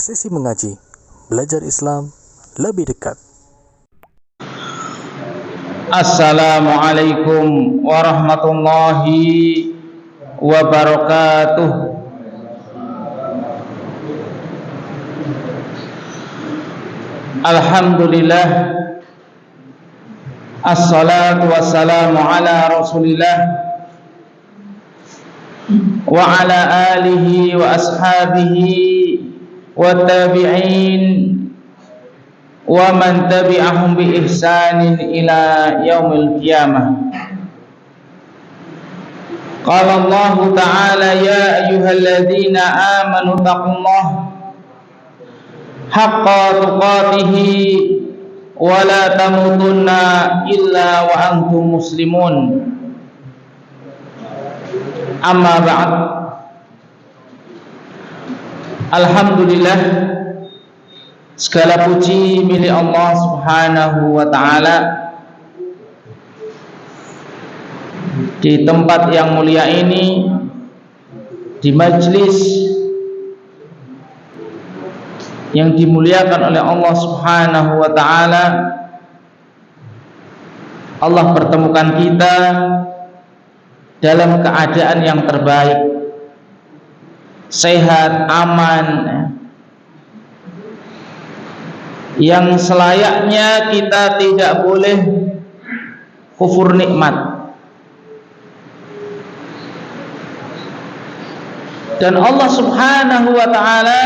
Sesi mengaji, belajar Islam lebih dekat. Assalamualaikum warahmatullahi wabarakatuh. Alhamdulillah, assalatu wassalamu ala rasulillah wa ala alihi wa ashabihi wa tabi'in wa man tabi'ahum bi ihsanin ila yaumil qiyamah. Qala Allah ta'ala, ya ayyuhalladzina amanu taqullaha haqqa tuqatihi wa la tamutunna illa wa antum muslimun. Amma ba'd. Alhamdulillah, segala puji milik Allah Subhanahu wa ta'ala. Di tempat yang mulia ini, di majlis yang dimuliakan oleh Allah Subhanahu wa ta'ala, Allah pertemukan kita dalam keadaan yang terbaik, sehat, aman, yang selayaknya kita tidak boleh kufur nikmat. Dan Allah Subhanahu wa ta'ala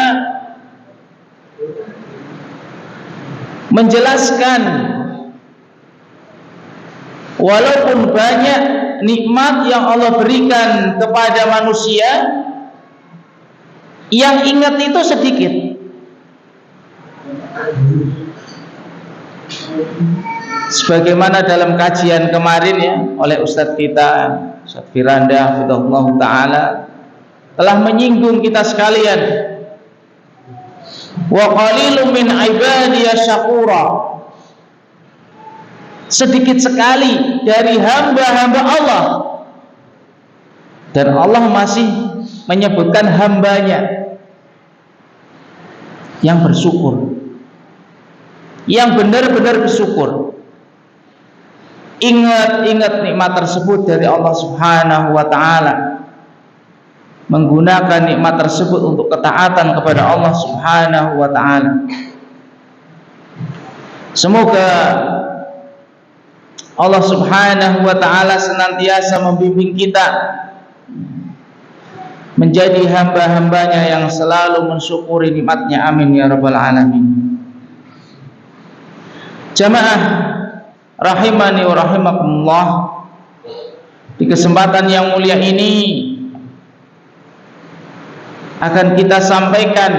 menjelaskan, walaupun banyak nikmat yang Allah berikan kepada manusia, yang ingat itu sedikit. Sebagaimana dalam kajian kemarin ya, oleh Ustadz kita Ustadz Firanda hafizahullah ta'ala telah menyinggung kita sekalian, wa qalilum min ibadiyas syakura, sedikit sekali dari hamba-hamba Allah, dan Allah masih menyebutkan hambanya yang bersyukur, yang benar-benar bersyukur. Ingat nikmat tersebut dari Allah Subhanahu wa ta'ala, menggunakan nikmat tersebut untuk ketaatan kepada Allah Subhanahu wa ta'ala. Semoga Allah Subhanahu wa ta'ala senantiasa membimbing kita menjadi hamba-hambanya yang selalu mensyukuri nikmatnya. Amin ya rabbal alamin. Jamaah rahimani wa rahimakumullah, di kesempatan yang mulia ini akan kita sampaikan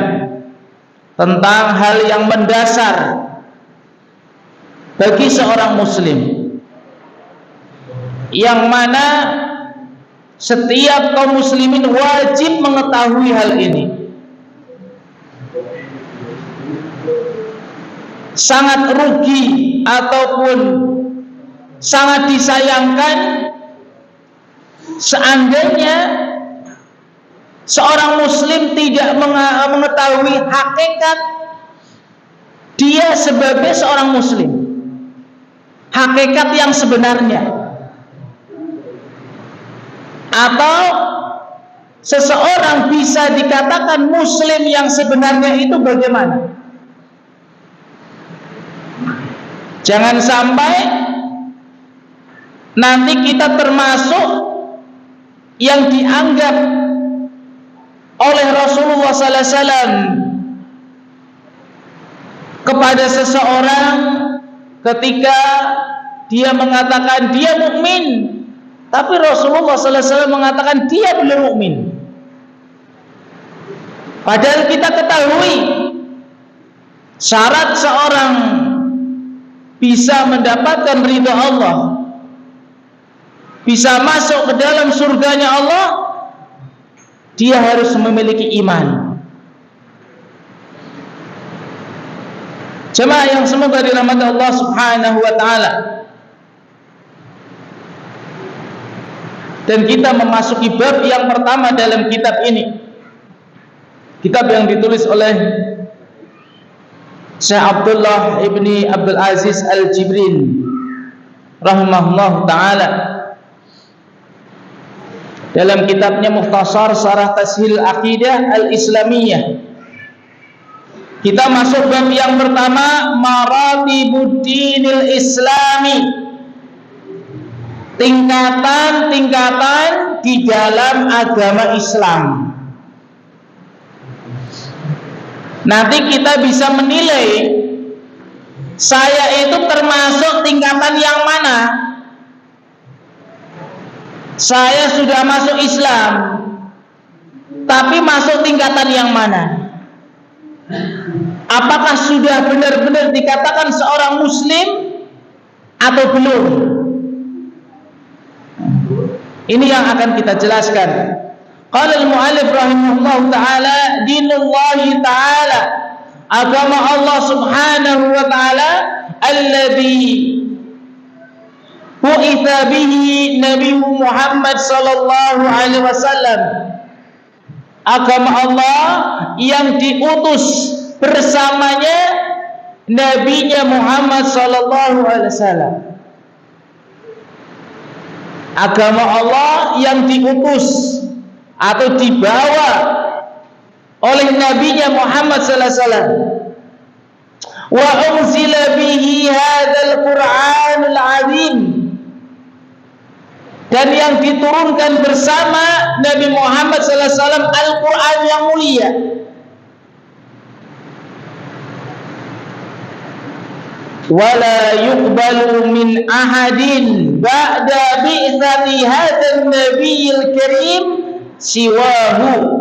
tentang hal yang mendasar bagi seorang muslim, yang mana setiap kaum muslimin wajib mengetahui hal ini. Sangat rugi ataupun sangat disayangkan seandainya seorang muslim tidak mengetahui hakikat dia sebagai seorang muslim, hakikat yang sebenarnya. Atau seseorang bisa dikatakan muslim yang sebenarnya itu bagaimana? Jangan sampai nanti kita termasuk yang dianggap oleh Rasulullah sallallahu alaihi wasallam kepada seseorang ketika dia mengatakan dia mukmin, tapi Rasulullah sallallahu alaihi wasallam mengatakan dia belum mukmin. Padahal kita ketahui syarat seorang bisa mendapatkan ridha Allah, bisa masuk ke dalam surganya Allah, dia harus memiliki iman. Jemaah yang semoga dirahmati Allah Subhanahu wa ta'ala, dan kita memasuki bab yang pertama dalam kitab ini, kitab yang ditulis oleh Syekh Abdullah ibni Abdul Aziz Al-Jibrin rahimahullah ta'ala dalam kitabnya Mukhtasar Syarah Tashil Aqidah Al-Islamiyah. Kita masuk bab yang pertama, Maratibuddinil Islami, tingkatan-tingkatan di dalam agama Islam. Nanti kita bisa menilai saya itu termasuk tingkatan yang mana. Saya sudah masuk Islam, tapi masuk tingkatan yang mana? Apakah sudah benar-benar dikatakan seorang Muslim atau belum? Ini yang akan kita jelaskan. Qala al-mu'allif rahimahullah ta'ala, dinullahi ta'ala, agama Allah subhanahu wa ta'ala, alladhi bu'itha bihi Nabi Muhammad sallallahu alaihi wasallam, agama Allah yang diutus bersamanya Nabinya Muhammad sallallahu alaihi wasallam, agama Allah yang diutus atau dibawa oleh Nabinya Muhammad sallallahu alaihi wasallam. Wa unzila bihi hadzal Qur'anul 'azim, dan yang diturunkan bersama Nabi Muhammad sallallahu alaihi wasallam Al-Qur'an yang mulia. Wala yuqbalu min ahadin ba'da bi'tsati hadzal nabiyil karim siwahu,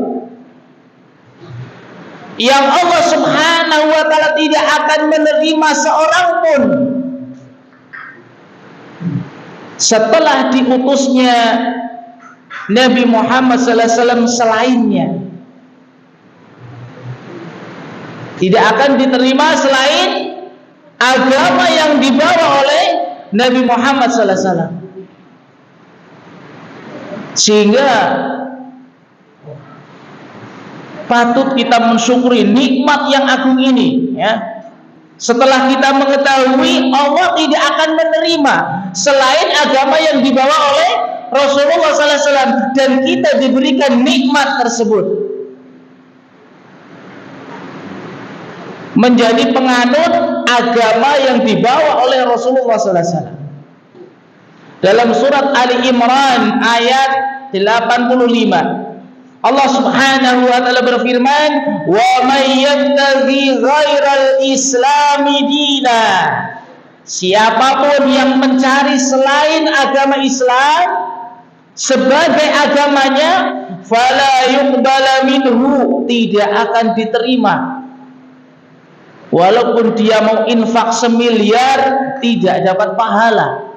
yang Allah subhanahu wa ta'ala tidak akan menerima seorang pun setelah diutusnya Nabi Muhammad sallallahu alaihi wasallam selainnya. Tidak akan diterima selain agama yang dibawa oleh Nabi Muhammad sallallahu alaihi wasallam. Sehingga patut kita mensyukuri nikmat yang agung ini, ya. Setelah kita mengetahui Allah tidak akan menerima selain agama yang dibawa oleh Rasulullah sallallahu alaihi wasallam, dan kita diberikan nikmat tersebut, menjadi penganut agama yang dibawa oleh Rasulullah sallallahu alaihi wasallam. Dalam surat Ali Imran ayat 85, Allah subhanahu wa ta'ala berfirman, wa may yabtaghi ghairal islami dina, siapapun yang mencari selain agama Islam sebagai agamanya, fala yuqbala minhu, tidak akan diterima. Walaupun dia mau infak 1 miliar, tidak dapat pahala.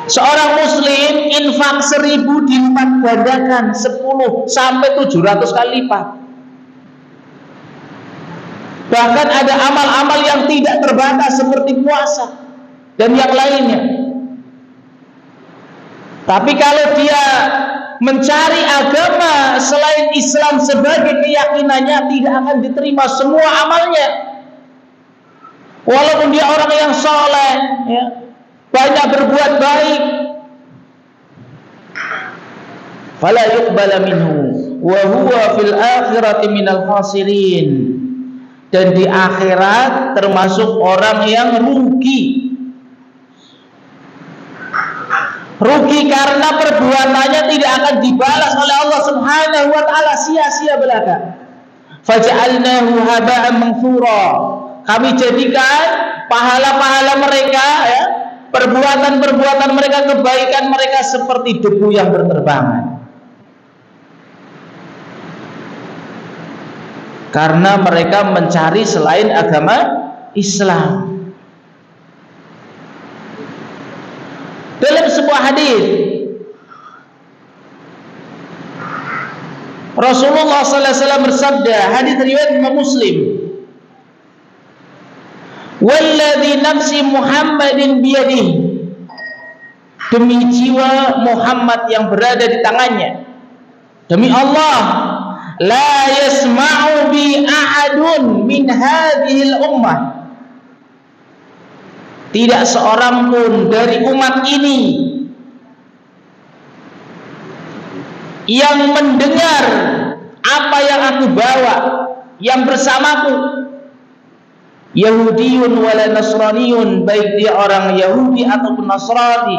Seorang muslim infak 1000 dilipat gandakan 10 sampai 700 kali lipat. Bahkan ada amal-amal yang tidak terbatas seperti puasa dan yang lainnya. Tapi kalau dia mencari agama selain Islam sebagai keyakinannya, tidak akan diterima semua amalnya. Walaupun dia orang yang soleh, ya, banyak berbuat baik, fala yuqbala minhu wa huwa fil akhirati minal khasirin, dan di akhirat termasuk orang yang rugi. Rugi karena perbuatannya tidak akan dibalas oleh Allah subhanahu wa ta'ala, sia-sia belaka. Faja'alnahu haba'an manthura, kami jadikan pahala-pahala mereka, ya, perbuatan-perbuatan mereka, kebaikan mereka seperti debu yang berterbangan, karena mereka mencari selain agama Islam. Dalam sebuah hadis Rasulullah sallallahu alaihi wasallam bersabda, hadis riwayat Imam Muslim, walladzi nafsi Muhammadin biyadihi, demi jiwa Muhammad yang berada di tangannya, demi Allah la yasma'u bi ahadun min hadhil ummah. Tidak seorang pun dari umat ini yang mendengar apa yang aku bawa, yang bersamaku, Yahudiyun wala Nasraniyun, baik dia orang Yahudi ataupun Nasrani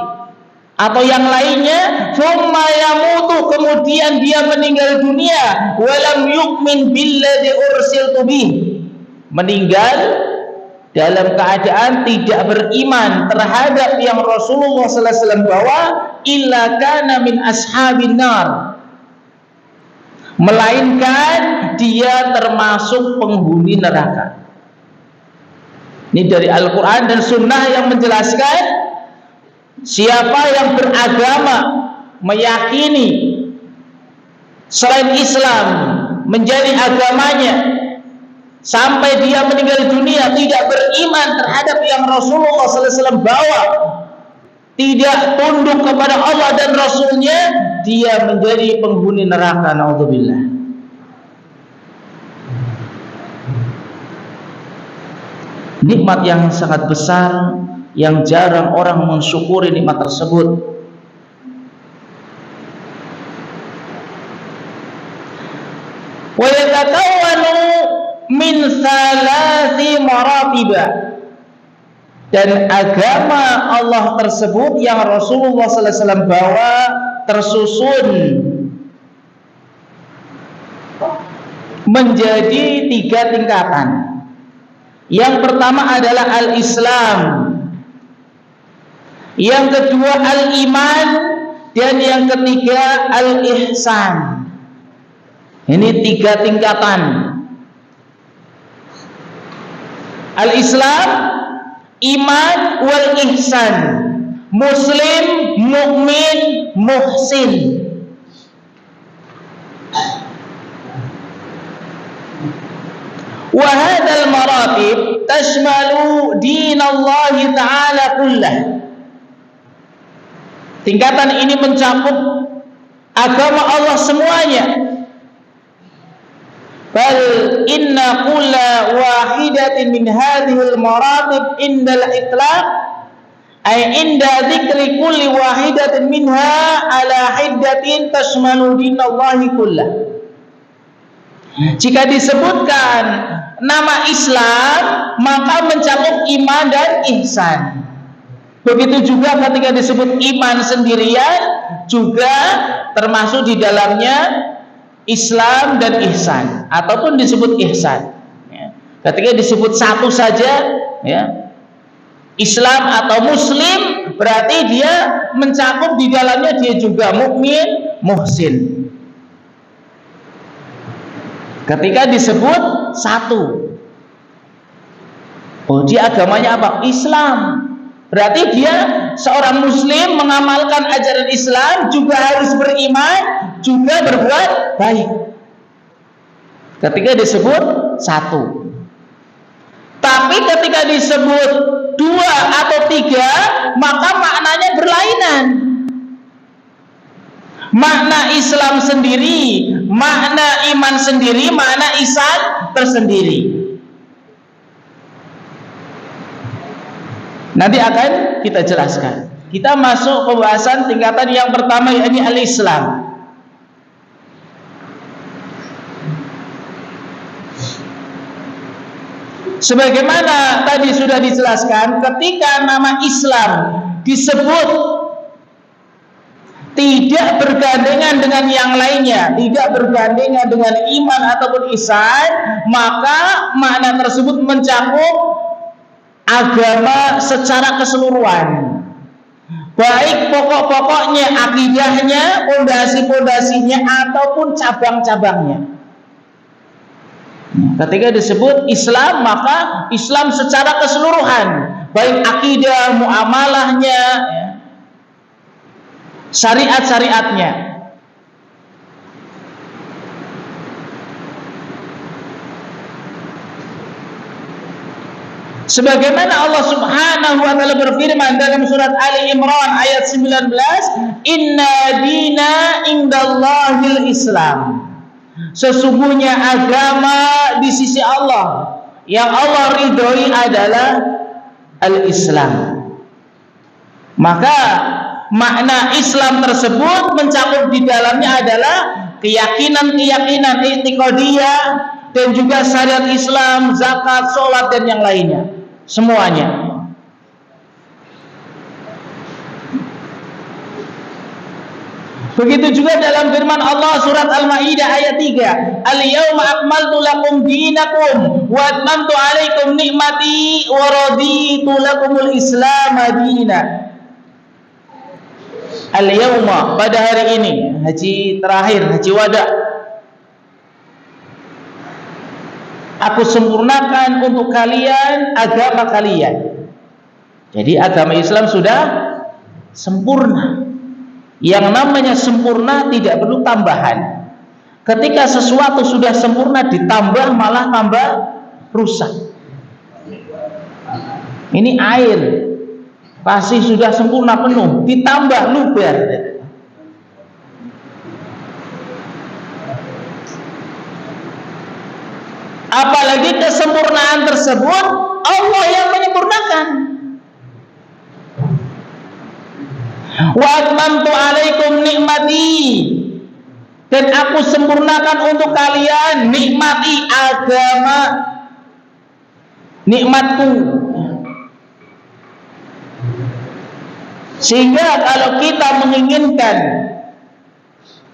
atau yang lainnya, thumma yamutu, kemudian dia meninggal dunia, walam yu'min billadzi ursiltu bih, meninggal dalam keadaan tidak beriman terhadap yang Rasulullah sallallahu alaihi wasallam bawa, illa kana min ashabin nar, melainkan dia termasuk penghuni neraka. Ini dari Al-Quran dan Sunnah yang menjelaskan siapa yang beragama, meyakini selain Islam menjadi agamanya sampai dia meninggal dunia tidak beriman terhadap yang Rasulullah SAW bawa, tidak tunduk kepada Allah dan Rasulnya, dia menjadi penghuni neraka. Naudzubillah. Nikmat yang sangat besar yang jarang orang mensyukuri nikmat tersebut. Wa yatakawwanu min thalathi maratiba, dan agama Allah tersebut yang Rasulullah sallallahu alaihi wasallam bawa tersusun menjadi 3 tingkatan. Yang pertama adalah al-Islam, yang kedua al-Iman, dan yang ketiga al-Ihsan. Ini 3 tingkatan. Al-Islam, Iman, wal Ihsan, Muslim, Mukmin, Muhsin. Wa hadzal maratib tashmalu dinallahi ta'ala kullah. Tingkatan ini mencakup agama Allah semuanya. Bal inna kulla wahidatin min hadhil maratib indal itlaq ay inda dzikri kulli wahidatin minha ala hiddatin tashmalu dinallahi kullah. Jika disebutkan nama Islam, maka mencakup iman dan ihsan. Begitu juga ketika disebut iman sendirian, juga termasuk di dalamnya Islam dan ihsan, ataupun disebut ihsan. Ketika disebut satu saja, ya, Islam atau Muslim, berarti dia mencakup di dalamnya dia juga mukmin, muhsin. Ketika disebut satu, oh dia agamanya apa? Islam. Berarti dia seorang Muslim mengamalkan ajaran Islam, juga harus beriman, juga berbuat baik. Ketika disebut satu. Tapi ketika disebut 2 atau 3, maka maknanya berlainan. Makna Islam sendiri, makna iman sendiri, makna ihsan tersendiri. Nanti akan kita jelaskan. Kita masuk pembahasan tingkatan yang pertama, yakni al-Islam. Sebagaimana tadi sudah dijelaskan, ketika nama Islam disebut tidak bergandengan dengan yang lainnya, tidak bergandengan dengan iman ataupun ihsan, maka makna tersebut mencakup agama secara keseluruhan, baik pokok-pokoknya, akidahnya, pondasi-pondasinya, ataupun cabang-cabangnya. Ketika disebut Islam, maka Islam secara keseluruhan, baik akidah, muamalahnya, syariat-syariatnya. Sebagaimana Allah Subhanahu wa taala berfirman dalam surat Ali Imran ayat 19, "Inna dina indallahil Islam." Sesungguhnya agama di sisi Allah yang Allah ridhoi adalah al-Islam. Maka makna Islam tersebut mencakup di dalamnya adalah keyakinan-keyakinan i'tiqadiyah dan juga syariat Islam, zakat, sholat dan yang lainnya. Semuanya. Begitu juga dalam firman Allah surat Al-Maidah ayat 3, "Al-yauma akmaltu lakum dinakum wa atmamtu 'alaikum ni'mati wa raditu lakumul Islam dinan." Al-yauma, pada hari ini, haji terakhir, haji wada, aku sempurnakan untuk kalian agama kalian. Jadi agama Islam sudah sempurna. Yang namanya sempurna tidak perlu tambahan. Ketika sesuatu sudah sempurna ditambah malah tambah rusak. Ini air pasti sudah sempurna penuh, ditambah luber. Apalagi kesempurnaan tersebut Allah yang menyempurnakan. Wa atmamtu 'alaikum nikmati, dan aku sempurnakan untuk kalian nikmati, agama, nikmatku. Sehingga kalau kita menginginkan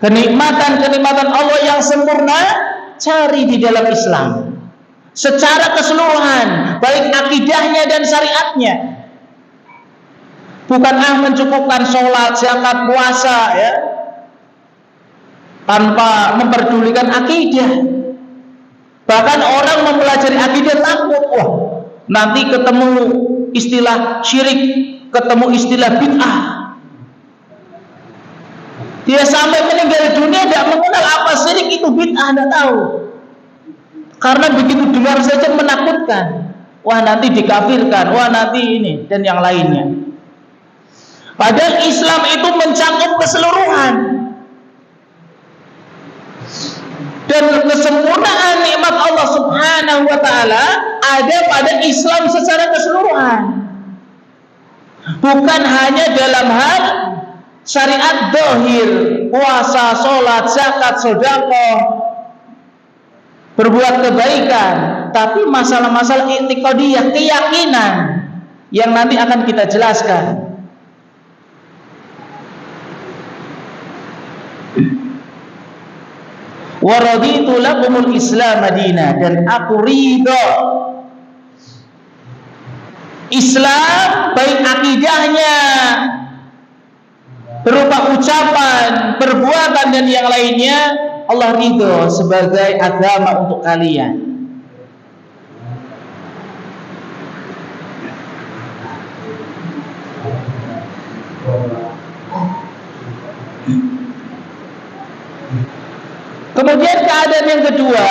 kenikmatan-kenikmatan Allah yang sempurna, cari di dalam Islam secara keseluruhan, baik akidahnya dan syariatnya. Bukan mencukupkan sholat, zakat, puasa ya, tanpa memperdulikan akidah. Bahkan orang mempelajari akidah takut, wah nanti ketemu istilah syirik, ketemu istilah bid'ah. Dia sampai meninggal dunia tidak mengenal apa syirik itu bid'ah, tidak tahu. Karena begitu dengar saja menakutkan. Wah nanti dikafirkan, wah nanti ini dan yang lainnya. Padahal Islam itu mencakup keseluruhan. Dan kesempurnaan nikmat Allah Subhanahu wa ta'ala ada pada Islam secara keseluruhan. Bukan hanya dalam hal syariat zahir, puasa, sholat, zakat, sedekah, berbuat kebaikan, tapi masalah-masalah i'tiqadiyah, keyakinan yang nanti akan kita jelaskan. Wa raditu lakumul Islam dinan, dan aku ridho Islam baik akidahnya berupa ucapan, perbuatan dan yang lainnya, Allah ridho sebagai agama untuk kalian. Kemudian keadaan yang kedua,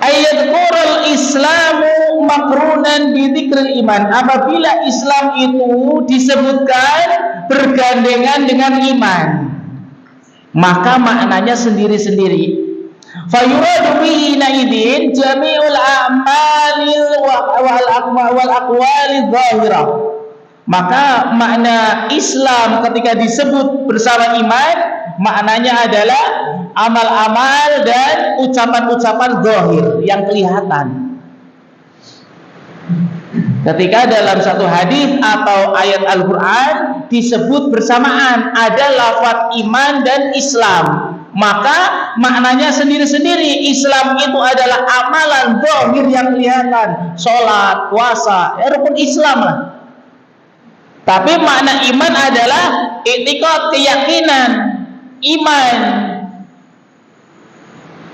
ayat Qur'an Islamu makrunan bi dzikril iman. Apabila Islam itu disebutkan bergandengan dengan iman, maka maknanya sendiri-sendiri. Fayuradu bihi naidin jami'ul a'malil wal aqwalil zahirah. Maka makna Islam ketika disebut bersama iman, maknanya adalah amal-amal dan ucapan-ucapan zahir yang kelihatan. Ketika dalam satu hadis atau ayat Al-Quran disebut bersamaan ada lafaz iman dan Islam, maka maknanya sendiri-sendiri. Islam itu adalah amalan zahir yang kelihatan, sholat, puasa, rukun Islam lah. Tapi makna iman adalah i'tiqad, keyakinan, iman,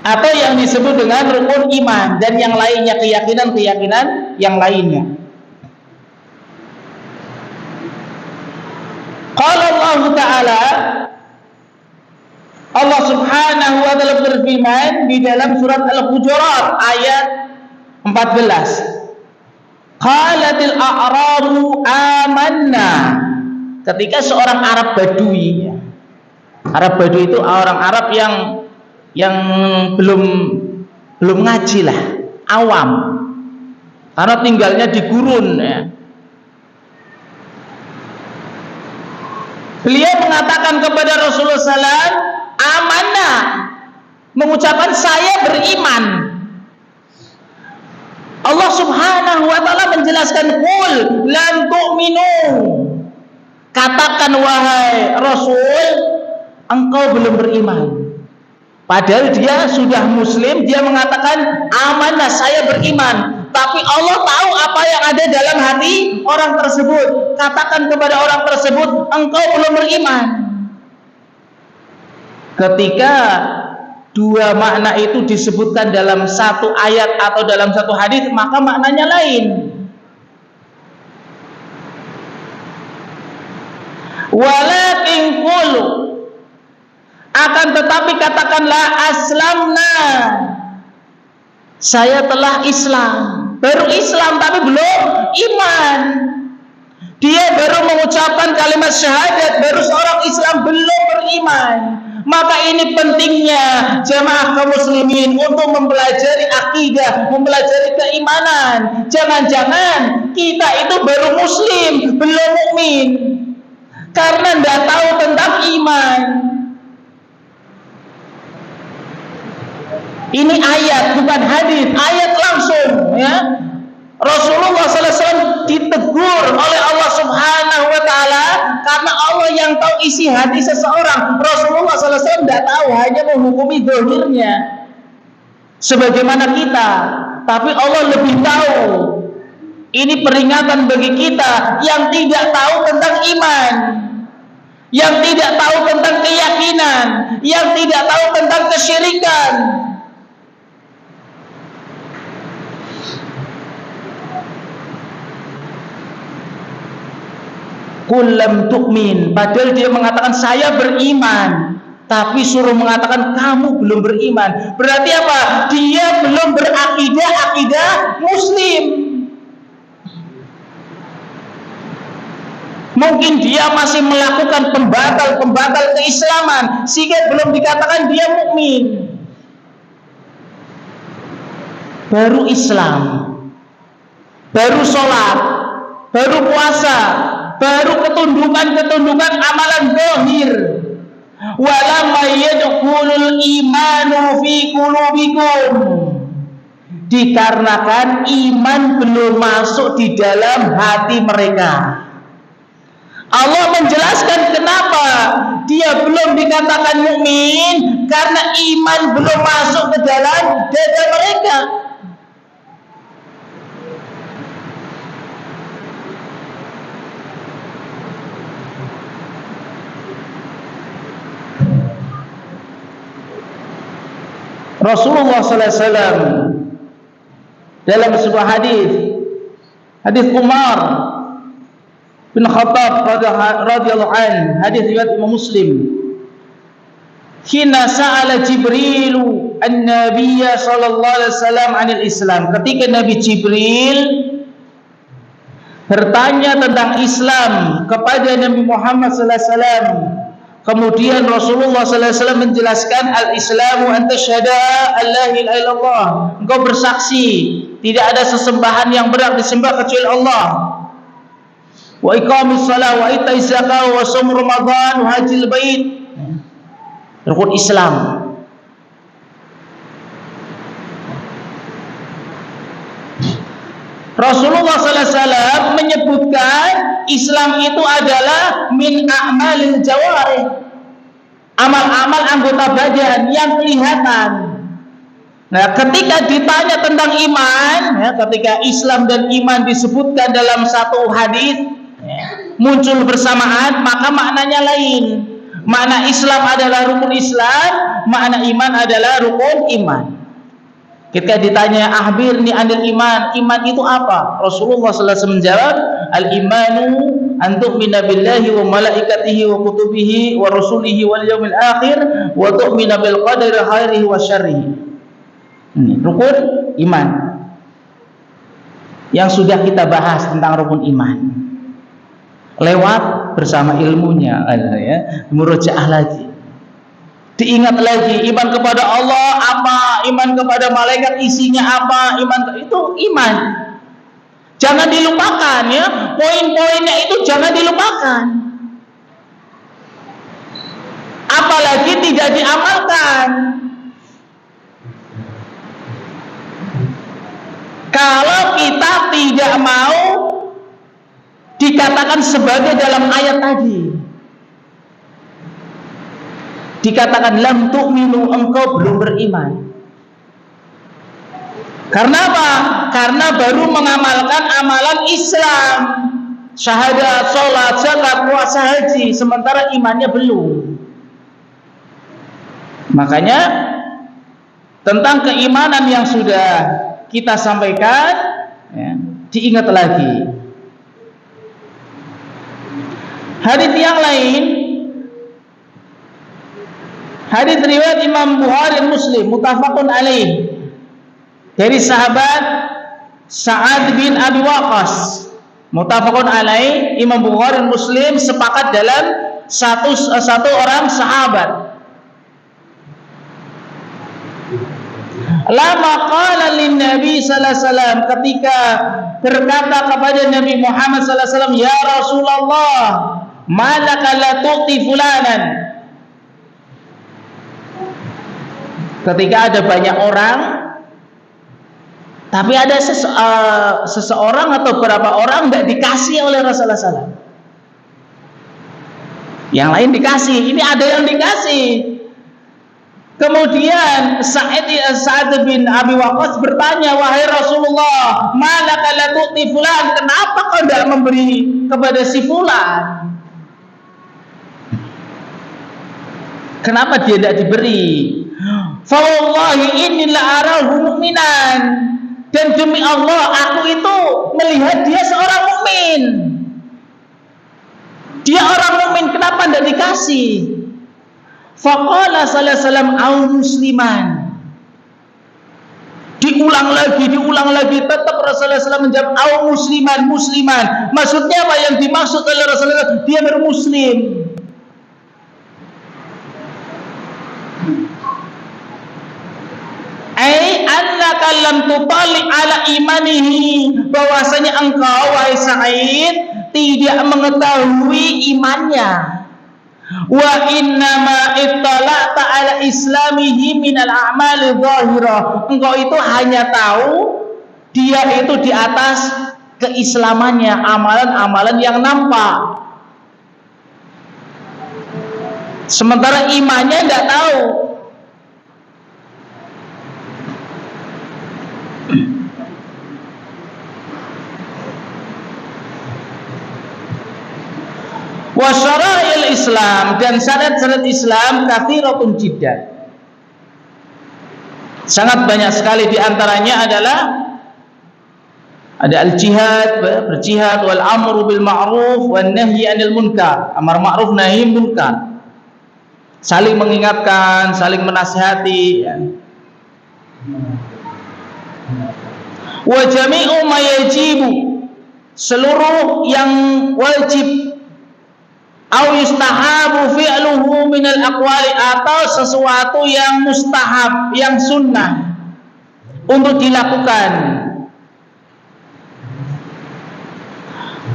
atau yang disebut dengan rukun iman dan yang lainnya, keyakinan-keyakinan yang lainnya. Qala Allah Ta'ala, Allah Subhanahu wa ta'ala berfirman di dalam surat Al-Hujurat ayat 14. Qalatil a'rabu amanna. ketika seorang Arab Badui, ya. Arab Badui itu orang Arab yang belum ngaji lah, awam, karena tinggalnya di gurun, ya. Beliau mengatakan kepada Rasulullah SAW, amanah, mengucapkan saya beriman. Allah Subhanahu wa taala menjelaskan, qul lan tu'minu, katakan wahai Rasul, engkau belum beriman. Padahal dia sudah muslim, dia mengatakan amanah, saya beriman. Tapi Allah tahu apa yang ada dalam hati orang tersebut. Katakan kepada orang tersebut, engkau belum beriman. Ketika dua makna itu disebutkan dalam satu ayat atau dalam satu hadis, maka maknanya lain. Walakin qulu, akan tetapi katakanlah aslamna, saya telah Islam. Baru Islam tapi belum iman. Dia baru mengucapkan kalimat syahadat, baru seorang Islam, belum beriman. Maka ini pentingnya jamaah kaum muslimin untuk mempelajari akidah, mempelajari keimanan. Jangan-jangan kita itu baru muslim, belum mukmin, karena tidak tahu tentang iman. Ini ayat bukan hadis, ayat langsung, ya. Rasulullah SAW ditegur oleh Allah Subhanahu wa taala karena Allah yang tahu isi hati seseorang. Rasulullah SAW tidak tahu, hanya menghukumi zahirnya sebagaimana kita, tapi Allah lebih tahu. Ini peringatan bagi kita yang tidak tahu tentang iman, yang tidak tahu tentang keyakinan, yang tidak tahu tentang kesyirikan. Kullam tu'min, padahal dia mengatakan saya beriman, tapi suruh mengatakan kamu belum beriman. Berarti apa? Dia belum akidah muslim. Mungkin dia masih melakukan pembatal keislaman, sehingga belum dikatakan dia mukmin. Baru Islam, baru sholat, baru puasa, baru ketundukan amalan zahir. Walamma yadkhulul imanu fi qulubikum, dikarenakan iman belum masuk di dalam hati mereka. Allah menjelaskan kenapa dia belum dikatakan mukmin, karena iman belum masuk ke dalam dada mereka. Rasulullah SAW dalam sebuah hadis Umar bin Khattab radhiyallahu an, hadis riwayat Imam Muslim, hina sa'ala Jibril an-Nabiy sallallahu alaihi wasallam 'anil Islam, ketika Nabi Jibril bertanya tentang Islam kepada Nabi Muhammad sallallahu alaihi wasallam. Kemudian Rasulullah SAW menjelaskan, al-Islamu an tasyhada an la ilaha illallah, engkau bersaksi tidak ada sesembahan yang berhak disembah kecuali Allah, wa iqamis shalah wa itaiz zakah wa shaum ramadan wa hajjil bait, rukun Islam. Rasulullah SAW menyebutkan Islam itu adalah min a'malil jawarih, amal-amal anggota badan yang kelihatan. Nah, ketika ditanya tentang iman, ya, ketika Islam dan iman disebutkan dalam satu hadis, ya, muncul bersamaan, maka maknanya lain. Makna Islam adalah rukun Islam, makna iman adalah rukun iman. Ketika ditanya akhbirni anil iman, iman itu apa? Rasulullah SAW menjawab, al-imanu an tu'mina billahi wa malaikatihi wa kutubihi wa rasulihi wal yaumil akhir wa tu'mina bil qadari khairihi wa syarrihi. Ini rukun iman yang sudah kita bahas tentang rukun iman lewat bersama ilmunya, ya, murojaah lagi. Diingat lagi iman kepada Allah apa, iman kepada malaikat isinya apa, itu iman. Jangan dilupakan ya, poin-poinnya itu jangan dilupakan. Apalagi tidak diamalkan. Kalau kita tidak mau dikatakan sebagai dalam ayat tadi, dikatakan lam tu'minu, engkau belum beriman. Karena apa? Karena baru mengamalkan amalan Islam, syahadat, sholat, zakat, puasa, haji, sementara imannya belum. Makanya tentang keimanan yang sudah kita sampaikan, ya, diingat lagi. Hadits yang lain, hadits riwayat Imam Bukhari dan Muslim, muttafaqun alaih, dari sahabat Sa'ad bin Abi Waqqas, muttafaqun alaih, Imam Bukhari dan Muslim sepakat dalam satu orang sahabat. Lama qala lin Nabi sallallahu alaihi wasallam, ketika berkata kepada Nabi Muhammad sallallahu alaihi wasallam, ya Rasulullah, malaka la tu'ti fulanan. Ketika ada banyak orang, tapi ada seseorang atau beberapa orang tidak dikasih oleh Rasulullah SAW. Yang lain dikasih, ini ada yang dikasih. Kemudian Sa'ad bin Abi Waqqas bertanya, wahai Rasulullah, malaka la tu'ti fulan, kenapa kau tidak memberi kepada si fulan? Kenapa dia tidak diberi? Fa wallahi inni la arahu mu'minan, dan demi Allah aku itu melihat dia seorang mukmin. Dia orang mukmin, kenapa tidak dikasih? Faqala sallallahu alaihi wasallam au musliman. Diulang lagi, tetap Rasulullah SAW menjawab au musliman. Maksudnya apa yang dimaksud oleh Rasulullah? Dia bermuslim. Ai annaka lam tutali ala imanihi, bahwasanya engkau wahai Sa'id tidak mengetahui imannya. Wa innama ittala'ta ala islamihi minal a'mali zahirah, engkau itu hanya tahu dia itu di atas keislamannya, amalan-amalan yang nampak, sementara imannya tidak tahu. Wa syara'il Islam, dan syarat-syarat Islam katsiratun jiddan, sangat banyak sekali. Di antaranya adalah ada al-jihad, berjihad, wal amru bil ma'ruf wan nahyi 'anil munkar, amar ma'ruf nahi munkar, saling mengingatkan, saling menasihati, ya. Wa jami'u ma yajibu, seluruh yang wajib, au yustahabu fi'luhu minal aqwali, atau sesuatu yang mustahab, yang sunnah untuk dilakukan,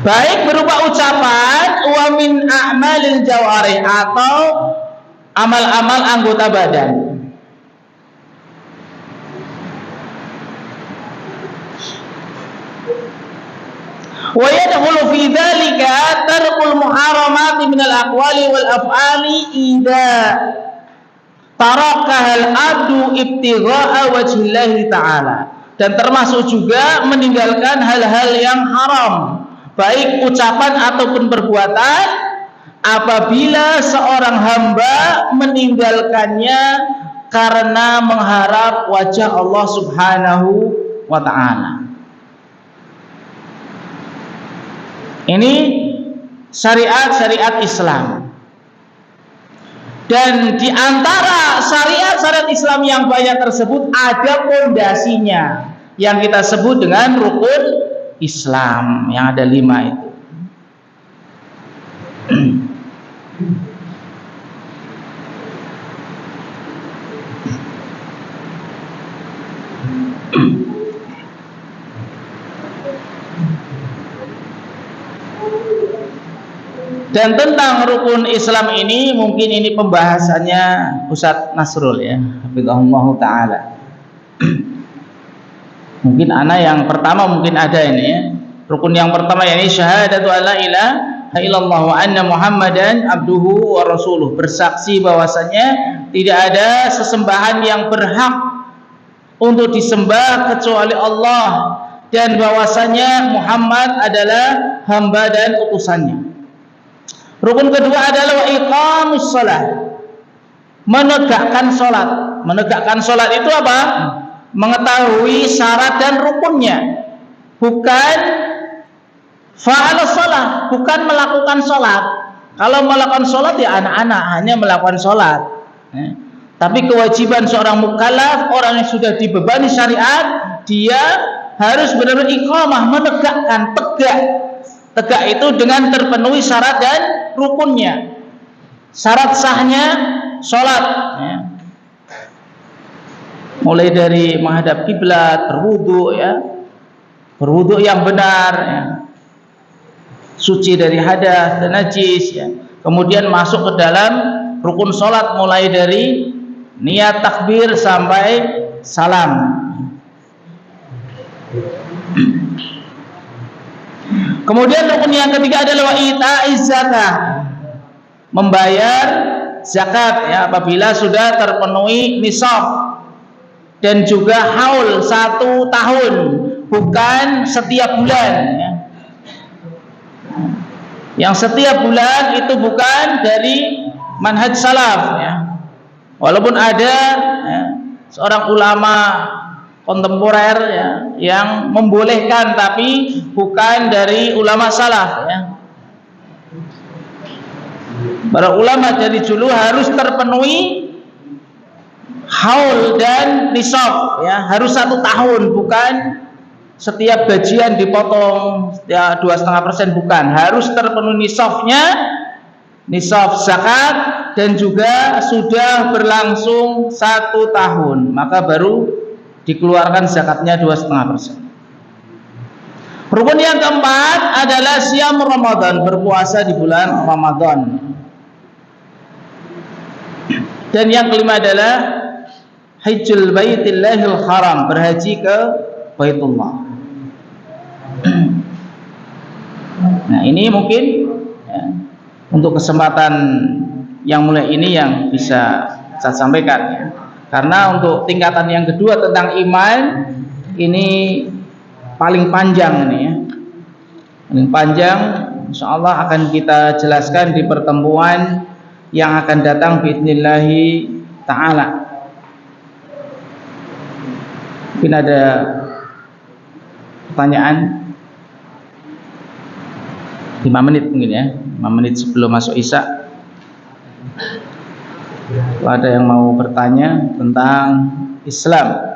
baik berupa ucapan, wa min a'malil jawarih, atau amal-amal anggota badan. Wa yadkhulu fi dzalika tarkul muharramati minal aqwali wal af'ali idza tarakahal abdu ibtigha'a wajhillahi ta'ala, dan termasuk juga meninggalkan hal-hal yang haram, baik ucapan ataupun perbuatan, apabila seorang hamba meninggalkannya karena mengharap wajah Allah Subhanahu wa ta'ala. Ini syariat-syariat Islam. Dan di antara syariat-syariat Islam yang banyak tersebut ada pondasinya yang kita sebut dengan rukun Islam, yang ada 5 itu. Dan tentang rukun Islam ini mungkin ini pembahasannya Ustadz Nasrul ya, hafizahullah taala. Mungkin ana yang pertama mungkin ada ini ya. Rukun yang pertama yakni syahadatu alla ilaha illallah wa anna Muhammadan abduhu wa rasuluh, bersaksi bahwasanya tidak ada sesembahan yang berhak untuk disembah kecuali Allah dan bahwasanya Muhammad adalah hamba dan utusannya. Rukun kedua adalah wa iqamus shalah, menegakkan salat. Menegakkan salat itu apa? Mengetahui syarat dan rukunnya, bukan fa'ala shalah, bukan melakukan salat. Kalau melakukan salat ya anak-anak hanya melakukan salat. Tapi kewajiban seorang mukallaf, orang yang sudah dibebani syariat, dia harus benar-benar iqamah, menegakkan, tegak. Tegak itu dengan terpenuhi syarat dan rukunnya. Syarat sahnya sholat ya. Mulai dari menghadap kiblat, berwudu ya, berwudu yang benar ya, suci dari hadas dan najis ya. Kemudian masuk ke dalam rukun sholat mulai dari niat takbir sampai salam. Kemudian rukun yang ketiga adalah wa ita'iz zakah, membayar zakat ya apabila sudah terpenuhi nisab dan juga haul 1 tahun, bukan setiap bulan ya. Yang setiap bulan itu bukan dari manhaj salaf ya. Walaupun ada ya, seorang ulama kontemporer ya, yang membolehkan, tapi bukan dari ulama salaf ya. Para ulama dari dulu harus terpenuhi haul dan nisab ya, harus 1 tahun, bukan setiap gajian dipotong ya 2,5%, bukan, harus terpenuhi nisabnya, nisab zakat, dan juga sudah berlangsung 1 tahun, maka baru dikeluarkan zakatnya 2,5%. Rukun yang keempat adalah siam Ramadan, berpuasa di bulan Ramadan. Dan yang kelima adalah hajjul baitillahil haram, berhaji ke Baitullah. Nah ini mungkin ya, untuk kesempatan yang mulai ini yang bisa saya sampaikan ya. Karena untuk tingkatan yang kedua tentang iman ini paling panjang ini ya, paling panjang. Insyaallah akan kita jelaskan di pertemuan yang akan datang biidznillah ta'ala. Mungkin ada pertanyaan 5 menit mungkin ya, 5 menit sebelum masuk isya. Kalau ada yang mau bertanya tentang Islam.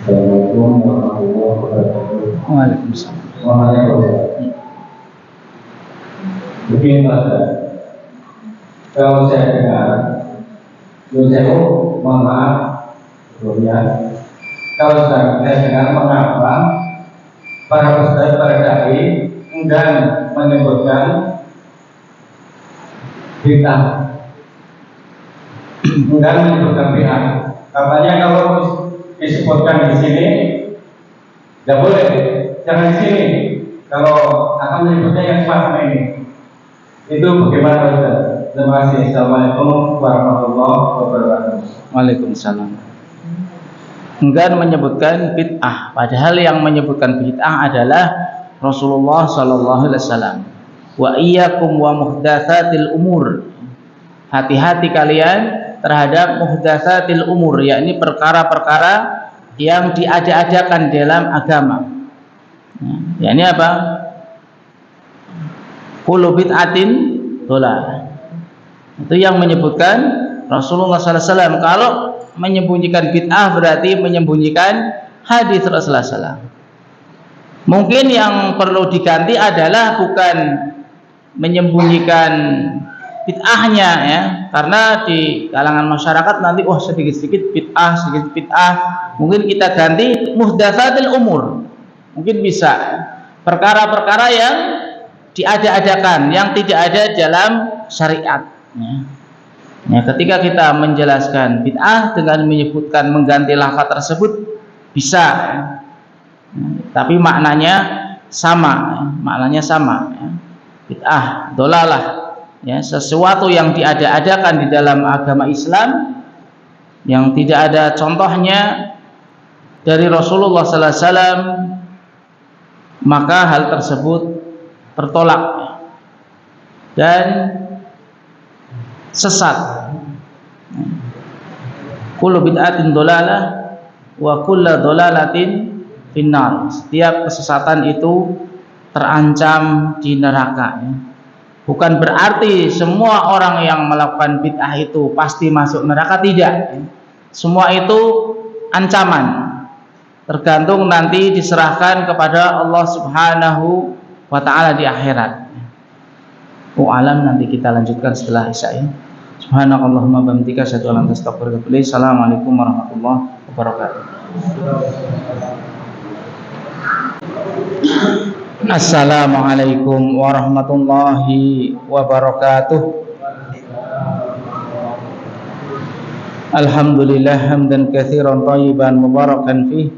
Assalamualaikum warahmatullahi wabarakatuh. Waalaikumsalam. Waalaikumsalam. Begini Pak, kalau saya dengar, saya mohon maaf sebelumnya, kalau saya dengar mengapa para ustaz, para dai enggan menyebutkan bid'ah, enggan menyebutkan bid'ah. Katanya kalau disebutkan di sini tidak boleh, jangan di sini. Kalau akan menyebutnya yang semacam ini, itu bagaimana Ustaz? Terima kasih. Assalamualaikum warahmatullahi wabarakatuh. Waalaikumsalam. Enggan menyebutkan bid'ah, padahal yang menyebutkan bid'ah adalah Rasulullah sallallahu alaihi wasallam. Wa iyyakum wa muhdatsatil umur. Hati-hati kalian terhadap muhdatsatil umur, yakni perkara-perkara yang diada-adakan dalam agama. Yakni apa? Kullu bid'atin dhalalah. Itu yang menyebutkan Rasulullah sallallahu alaihi wasallam. Kalau menyembunyikan bid'ah berarti menyembunyikan hadis Rasulullah sallallahu alaihi wasallam. Mungkin yang perlu diganti adalah bukan menyembunyikan bid'ahnya ya, karena di kalangan masyarakat nanti wah sedikit-sedikit bid'ah, sedikit bid'ah. Mungkin kita ganti muhdatsatil umur. Mungkin bisa perkara-perkara yang diada-adakan, yang tidak ada dalam syariat ya. Ya, ketika kita menjelaskan bid'ah dengan menyebutkan mengganti lafaz tersebut bisa ya. Tapi maknanya sama ya. Maknanya sama ya. Bid'ah, dhalalah ya, sesuatu yang diada-adakan di dalam agama Islam yang tidak ada contohnya dari Rasulullah sallallahu alaihi wasallam, maka hal tersebut tertolak dan sesat. Kullu bid'atin dhalalah wa kullu dhalalatin finnar. Setiap kesesatan itu terancam di neraka ya. Bukan berarti semua orang yang melakukan bid'ah itu pasti masuk neraka, tidak ya. Semua itu ancaman, tergantung nanti diserahkan kepada Allah Subhanahu wa ta'ala di akhirat. Alam nanti kita lanjutkan setelah Isya ya. Subhanakallahumma bihamdika asyhadu an la ilaha illa anta astaghfiruka wa atubu ilaik. Assalamualaikum warahmatullahi wabarakatuh. Assalamualaikum warahmatullahi wabarakatuh. Alhamdulillah hamdan katsiran thayyiban mubarakan fih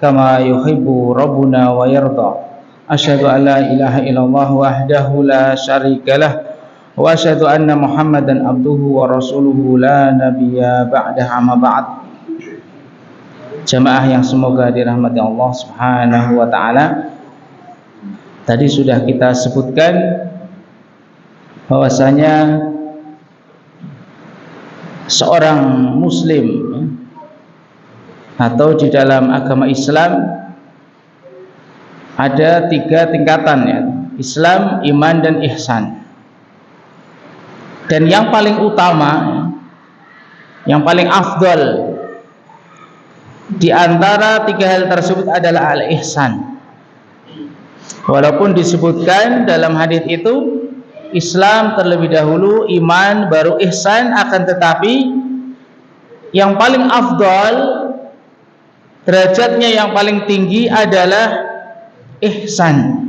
kama yuhibbu rabbuna wa yarda. Asyhadu an la ilaha illallah wahdahu la syarikalah wa asyhadu anna Muhammadan abduhu wa rasuluhu la nabiyya ba'dahu amma ba'd. Jamaah yang semoga dirahmati Allah Subhanahu wa taala. Tadi sudah kita sebutkan bahwasanya seorang muslim atau di dalam agama Islam ada 3 tingkatan ya: Islam, iman, dan ihsan. Dan yang paling utama, yang paling afdal di antara 3 hal tersebut adalah al-ihsan. Walaupun disebutkan dalam hadis itu Islam terlebih dahulu, iman baru ihsan, akan tetapi yang paling afdal, derajatnya yang paling tinggi adalah ihsan.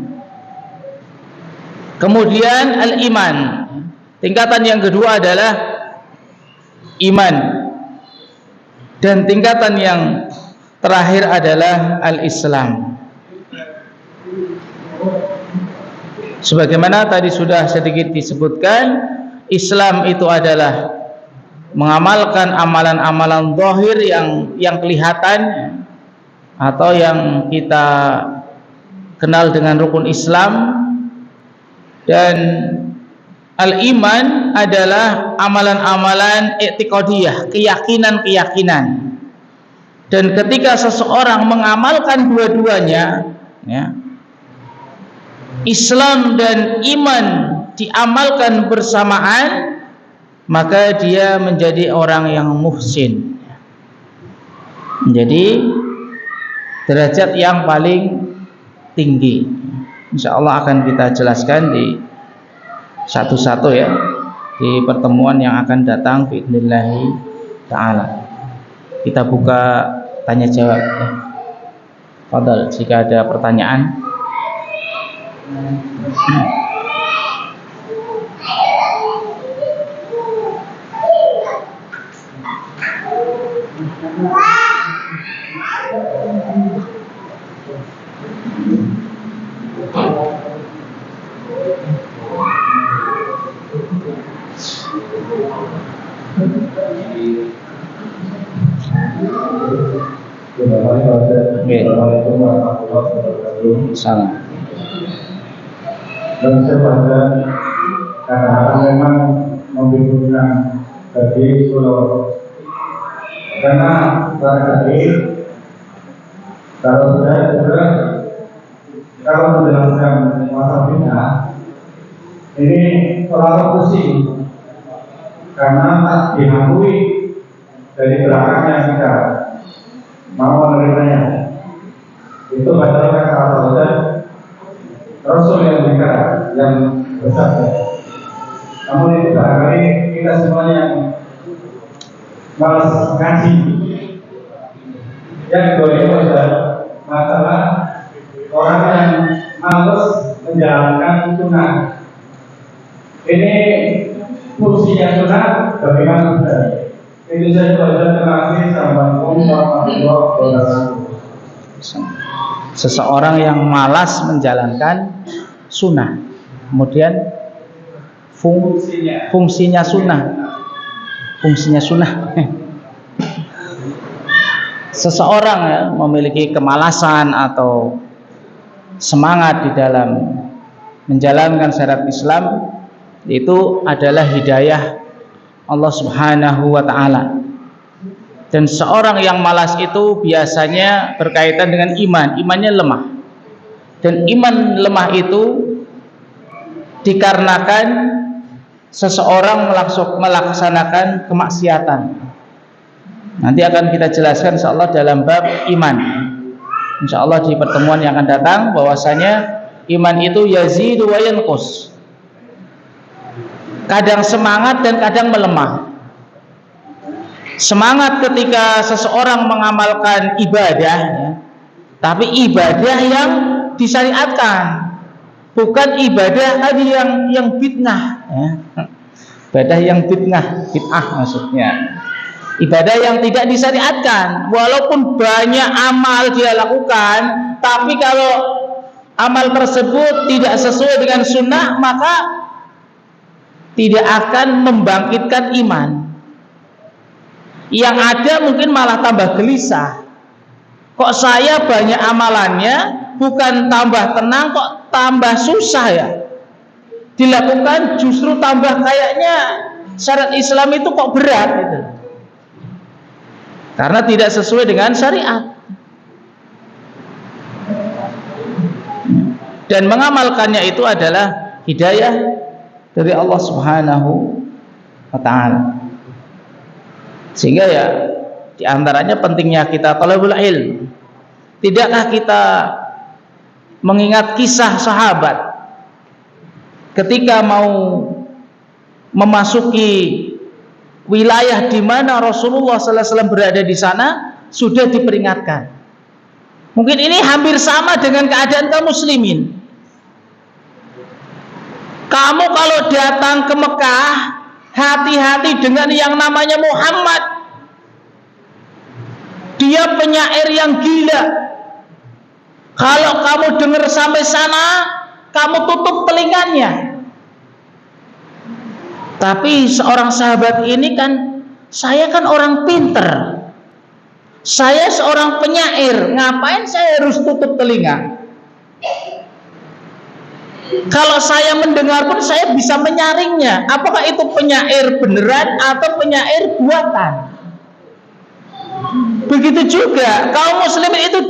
Kemudian al-iman, tingkatan yang kedua adalah iman, dan tingkatan yang terakhir adalah al-islam. Sebagaimana tadi sudah sedikit disebutkan, Islam itu adalah mengamalkan amalan-amalan zahir yang kelihatan atau yang kita kenal dengan rukun Islam, dan al-iman adalah amalan-amalan i'tiqadiyah, keyakinan-keyakinan. Dan ketika seseorang mengamalkan dua-duanya ya, Islam dan iman diamalkan bersamaan, maka dia menjadi orang yang muhsin, menjadi derajat yang paling tinggi. Insya Allah akan kita jelaskan di satu-satu ya di pertemuan yang akan datang biidznillah ta'ala. Kita buka tanya jawab ya. Fadhal, jika ada pertanyaan. Assalamualaikum warahmatullahi wabarakatuh. Salam. Dan saya baca kadang-kadang memang membingungkan bagi Solo, karena barangkali kalau saya juga kalau menjelaskan masa bid'ah ini terlalu pusing karena tak dihakui dari belakangnya kita mau menerimanya. Itu adalah kata Rasul yang bicara, yang bersabda. Namun itu barangkali kita semuanya yang malas ngaji. Yang kedua itu adalah masalah orang yang malas menjalankan sunnah. Ini fungsinya sunnah bagaimana saudara? Itu saya belajar. Terima kasih. Assalamualaikum warahmatullahi wabarakatuh. Seseorang yang malas menjalankan sunnah, kemudian fungsinya sunnah. Seseorang ya, memiliki kemalasan atau semangat di dalam menjalankan syariat Islam, itu adalah hidayah Allah Subhanahu wa ta'ala. Dan seorang yang malas itu biasanya berkaitan dengan imannya lemah. Dan iman lemah itu dikarenakan seseorang melaksanakan kemaksiatan. Nanti akan kita jelaskan insyaallah dalam bab iman. Insyaallah di pertemuan yang akan datang, bahwasanya iman itu yazidu wa yanqus. Kadang semangat dan kadang melemah. Semangat ketika seseorang mengamalkan ibadah ya, tapi ibadah yang disyariatkan, bukan ibadah tadi yang bid'ah ya. Ibadah yang bid'ah maksudnya ibadah yang tidak disyariatkan. Walaupun banyak amal dia lakukan, tapi kalau amal tersebut tidak sesuai dengan sunnah, maka tidak akan membangkitkan iman. Yang ada mungkin malah tambah gelisah. Kok saya banyak amalannya, bukan tambah tenang, kok tambah susah ya dilakukan, justru tambah kayaknya syariat Islam itu kok berat gitu. Karena tidak sesuai dengan syariat. Dan mengamalkannya itu adalah hidayah dari Allah Subhanahu wa ta'ala. Sehingga ya diantaranya pentingnya kita talabul ilm. Tidakkah kita mengingat kisah sahabat ketika mau memasuki wilayah di mana Rasulullah sallallahu alaihi wasallam berada di sana, sudah diperingatkan. Mungkin ini hampir sama dengan keadaan kaum muslimin. Kamu kalau datang ke Mekah, hati-hati dengan yang namanya Muhammad. Dia penyair yang gila. Kalau kamu dengar sampai sana, kamu tutup telinganya. Tapi seorang sahabat ini kan, saya kan orang pinter, saya seorang penyair, ngapain saya harus tutup telinga? Kalau saya mendengar pun saya bisa menyaringnya, apakah itu penyair beneran atau penyair buatan. Begitu juga kaum muslimin itu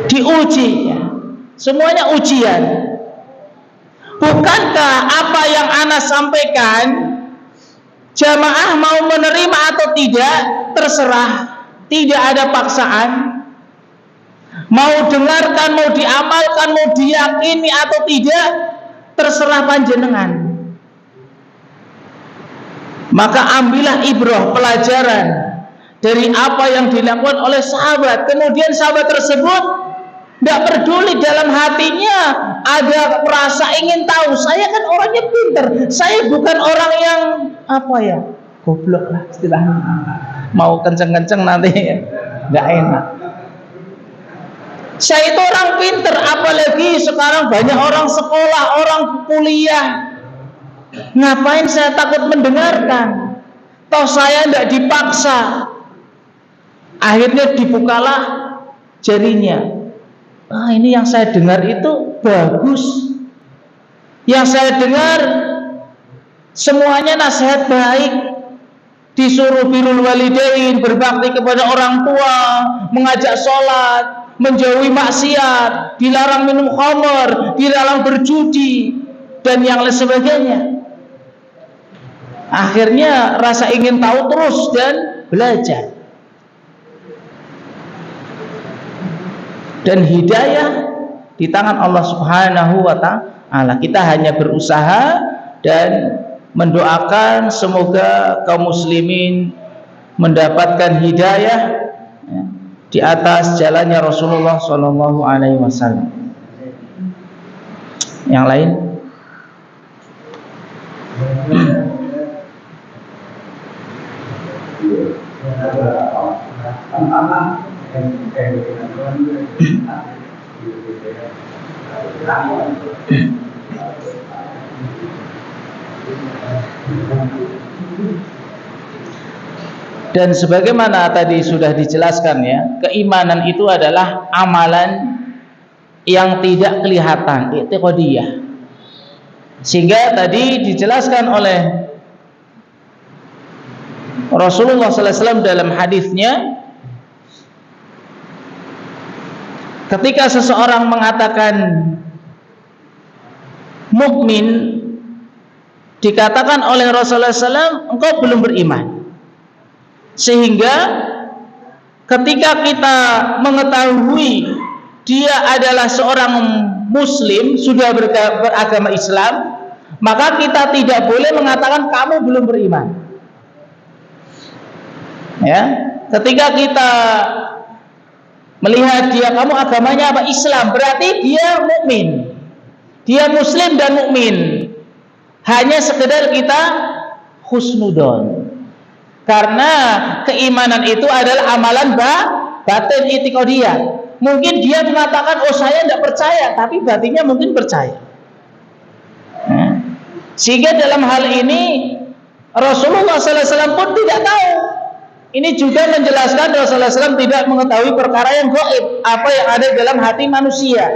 diuji ya. Semuanya ujian. Bukankah apa yang ana sampaikan jamaah mau menerima atau tidak terserah, tidak ada paksaan. Mau dengarkan, mau diamalkan, mau diyakini atau tidak, terserah panjenengan. Maka ambillah ibrah, pelajaran dari apa yang dilakukan oleh sahabat. Kemudian sahabat tersebut tidak peduli dalam hatinya ada rasa ingin tahu. Saya kan orangnya pinter, saya bukan orang yang goblok lah istilahnya. Mau kenceng-kenceng nanti nggak enak. Saya itu orang pinter, apalagi sekarang banyak orang sekolah, orang kuliah. Ngapain saya takut mendengarkan? Toh saya tidak dipaksa. Akhirnya dibukalah jarinya. ini yang saya dengar itu bagus. Yang saya dengar semuanya nasihat baik. Disuruh birrul walidain, berbakti kepada orang tua, mengajak sholat, menjauhi maksiat, dilarang minum khamr, dilarang berjudi, dan yang lain sebagainya. Akhirnya rasa ingin tahu terus dan belajar. Dan hidayah di tangan Allah Subhanahu wa ta'ala. Kita hanya berusaha dan mendoakan semoga kaum muslimin mendapatkan hidayah di atas jalannya Rasulullah Shallallahu Alaihi Wasallam. Yang lain? Dan sebagaimana tadi sudah dijelaskan ya, keimanan itu adalah amalan yang tidak kelihatan, i'tiqadiyah. Sehingga tadi dijelaskan oleh Rasulullah SAW dalam hadisnya, ketika seseorang mengatakan mukmin, dikatakan oleh Rasulullah SAW, engkau belum beriman. Sehingga ketika kita mengetahui dia adalah seorang muslim, sudah beragama Islam, maka kita tidak boleh mengatakan kamu belum beriman. Ya, ketika kita melihat dia, kamu agamanya apa? Islam, berarti dia mukmin, dia muslim dan mukmin. Hanya sekedar kita husnudon, karena keimanan itu adalah amalan batin i'tiqadiyah. Mungkin dia mengatakan, oh saya tidak percaya, tapi batinnya mungkin percaya. Sehingga dalam hal ini Rasulullah SAW pun tidak tahu. Ini juga menjelaskan Rasulullah SAW tidak mengetahui perkara yang gaib, apa yang ada dalam hati manusia.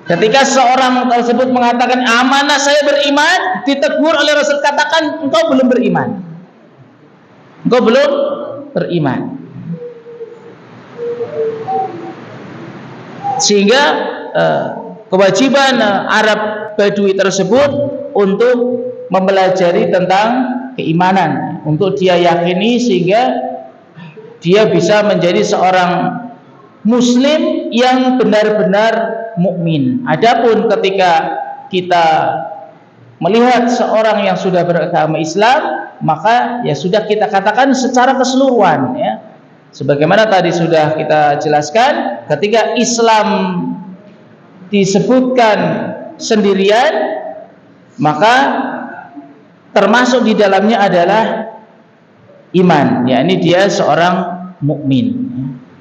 Ketika seorang tersebut mengatakan amanah saya beriman, ditegur oleh Rasul, katakan engkau belum beriman. Engkau belum beriman. Sehingga kewajiban Arab Badui tersebut untuk mempelajari tentang keimanan, untuk dia yakini sehingga dia bisa menjadi seorang muslim yang benar-benar mukmin. Adapun ketika kita melihat seorang yang sudah beragama Islam, maka ya sudah kita katakan secara keseluruhan ya. Sebagaimana tadi sudah kita jelaskan, ketika Islam disebutkan sendirian, maka termasuk di dalamnya adalah iman, yakni dia seorang mukmin.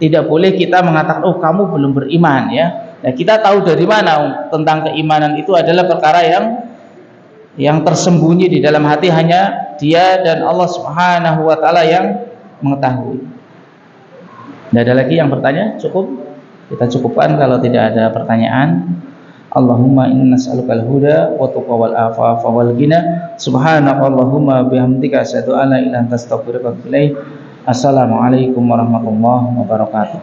Tidak boleh kita mengatakan oh kamu belum beriman ya. Nah, kita tahu dari mana tentang keimanan itu adalah perkara yang tersembunyi di dalam hati, hanya dia dan Allah Subhanahu wa ta'ala yang mengetahui. Tidak ada lagi yang bertanya? Cukup? Kita cukupkan kalau tidak ada pertanyaan. Allahumma inna nas'alukal huda wa tuqa wal afafa wal ghina. Subhanakallahumma bihamdika asyhadu an la ilaha illa anta astaghfiruka wa atubu ilaik. Assalamualaikum warahmatullahi wabarakatuh.